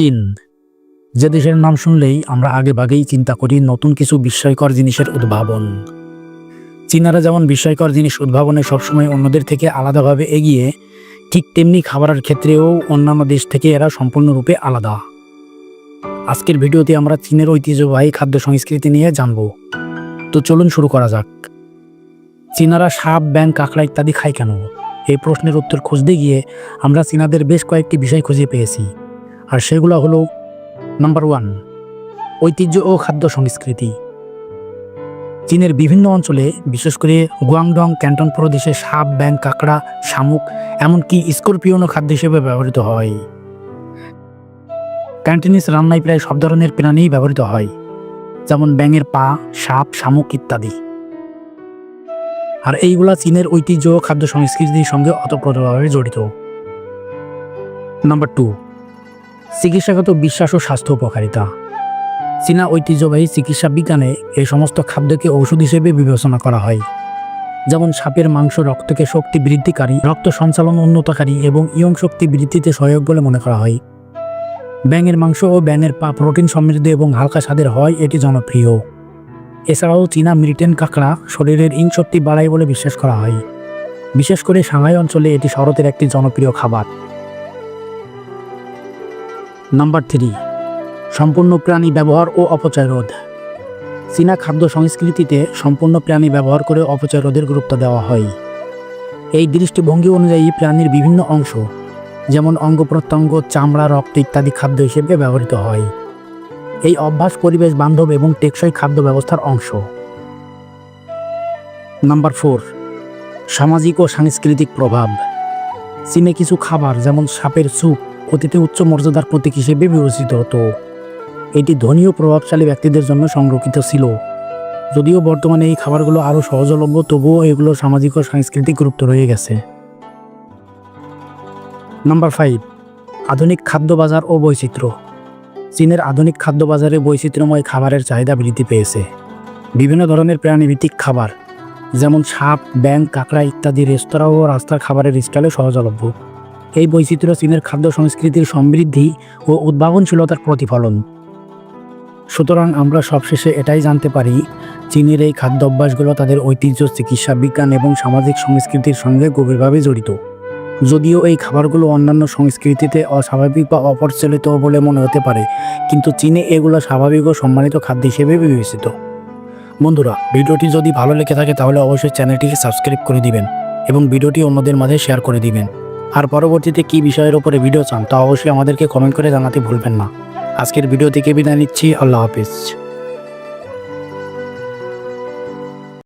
চীন, যে দেশের নাম শুনলেই আমরা আগেভাগেই চিন্তা করি নতুন কিছু বিস্ময়কর জিনিসের উদ্ভাবন। চীনারা যেমন বিস্ময়কর জিনিস উদ্ভাবনে সবসময় অন্যদের থেকে আলাদাভাবে এগিয়ে, ঠিক তেমনি খাবারের ক্ষেত্রেও অন্যান্য দেশ থেকে এরা সম্পূর্ণরূপে আলাদা। আজকের ভিডিওতে আমরা চীনের ঐতিহ্যবাহী খাদ্য সংস্কৃতি নিয়ে জানব। তো চলুন শুরু করা যাক। চীনারা সাপ, ব্যাঙ, কাঁকড়া ইত্যাদি খায় কেন? এই প্রশ্নের উত্তর খুঁজতে গিয়ে আমরা চীনাদের বেশ কয়েকটি বিষয় খুঁজে পেয়েছি, আর সেগুলো হলো: নাম্বার 1, ঐতিহ্য ও খাদ্য সংস্কৃতি। চীনের বিভিন্ন অঞ্চলে, বিশেষ করে গুয়াংডং ক্যান্টন প্রদেশে সাপ, ব্যাঙ, কাঁকড়া, শামুক, এমনকি স্করপিওনও খাদ্য হিসেবে ব্যবহৃত হয়। ক্যান্টনিজ রান্নায় প্রায় সব ধরনের প্রাণীই ব্যবহৃত হয়, যেমন ব্যাঙের পা, সাপ, শামুক ইত্যাদি। আর এইগুলা চীনের ঐতিহ্য ও খাদ্য সংস্কৃতির সঙ্গে ওতপ্রোতভাবে জড়িত। নাম্বার 2, চিকিৎসাগত বিশ্বাস ও স্বাস্থ্য উপকারিতা। চীনা ঐতিহ্যবাহী চিকিৎসা বিজ্ঞানে এই সমস্ত খাদ্যকে ঔষধ হিসেবে বিবেচনা করা হয়। যেমন সাপের মাংস রক্তকে শক্তি বৃদ্ধিকারী, রক্ত সঞ্চালন উন্নতকারী এবং ইয়ং শক্তি বৃদ্ধিতে সহায়ক বলে মনে করা হয়। ব্যাঙের মাংস ও ব্যাঙের পা প্রোটিন সমৃদ্ধ এবং হালকা স্বাদের হয়, এটি জনপ্রিয়। এছাড়াও চীনা মিরিটেন কাঁকড়া শরীরের ইন শক্তি বাড়ায় বলে বিশ্বাস করা হয়। বিশেষ করে সাংহাই অঞ্চলে এটি শরতের একটি জনপ্রিয় খাবার। নাম্বার 3, সম্পূর্ণ প্রাণী ব্যবহার ও অপচয় রোধ। চীনা খাদ্য সংস্কৃতিতে সম্পূর্ণ প্রাণী ব্যবহার করে অপচয় রোধের গুরুত্ব দেওয়া হয়। এই দৃষ্টিভঙ্গি অনুযায়ী প্রাণীর বিভিন্ন অংশ, যেমন অঙ্গ প্রত্যঙ্গ, চামড়া, রক্ত ইত্যাদি খাদ্য হিসেবে ব্যবহৃত হয়। এই অভ্যাস পরিবেশ বান্ধব এবং টেকসই খাদ্য ব্যবস্থার অংশ। নাম্বার 4, সামাজিক ও সাংস্কৃতিক প্রভাব। চীনে কিছু খাবার, যেমন সাপের স্যুপ, অতীতে উচ্চ মর্যাদার প্রতীক হিসেবে বিবেচিত হতো। এটি ধনী ও প্রভাবশালী ব্যক্তিদের জন্য সংরক্ষিত ছিল। যদিও বর্তমানে এই খাবারগুলো আরও সহজলভ্য, তবুও এগুলোর সামাজিক ও সাংস্কৃতিক গুরুত্ব রয়ে গেছে। নাম্বার 5, আধুনিক খাদ্য বাজার ও বৈচিত্র্য। চীনের আধুনিক খাদ্য বাজারে বৈচিত্র্যময় খাবারের চাহিদা বৃদ্ধি পেয়েছে। বিভিন্ন ধরনের প্রাণীভিত্তিক খাবার, যেমন সাপ, ব্যাঙ, কাঁকড়া ইত্যাদি রেস্তোরাঁ ও রাস্তার খাবারের স্টলে সহজলভ্য। এই বৈচিত্র্য চীনের খাদ্য সংস্কৃতির সমৃদ্ধি ও উদ্ভাবনশীলতার প্রতিফলন। সুতরাং আমরা সবশেষে এটাই জানতে পারি, চীনের এই খাদ্য অভ্যাসগুলো তাদের ঐতিহ্য, চিকিৎসা বিজ্ঞান এবং সামাজিক সংস্কৃতির সঙ্গে গভীরভাবে জড়িত। যদিও এই খাবারগুলো অন্যান্য সংস্কৃতিতে অস্বাভাবিক বা অপ্রচলিত বলে মনে হতে পারে, কিন্তু চীনে এগুলো স্বাভাবিক ও সম্মানিত খাদ্য হিসেবে বিবেচিত। বন্ধুরা, ভিডিওটি যদি ভালো লেগে থাকে তাহলে অবশ্যই চ্যানেলটিকে সাবস্ক্রাইব করে দিবেন এবং ভিডিওটি অন্যদের মাঝে শেয়ার করে দিবেন। আর পরবর্তীতে কী বিষয়ের উপরে ভিডিও চান তা অবশ্যই আমাদেরকে কমেন্ট করে জানাতে ভুলবেন না। আজকের ভিডিও থেকে বিদায় নিচ্ছি। আল্লাহ হাফিজ।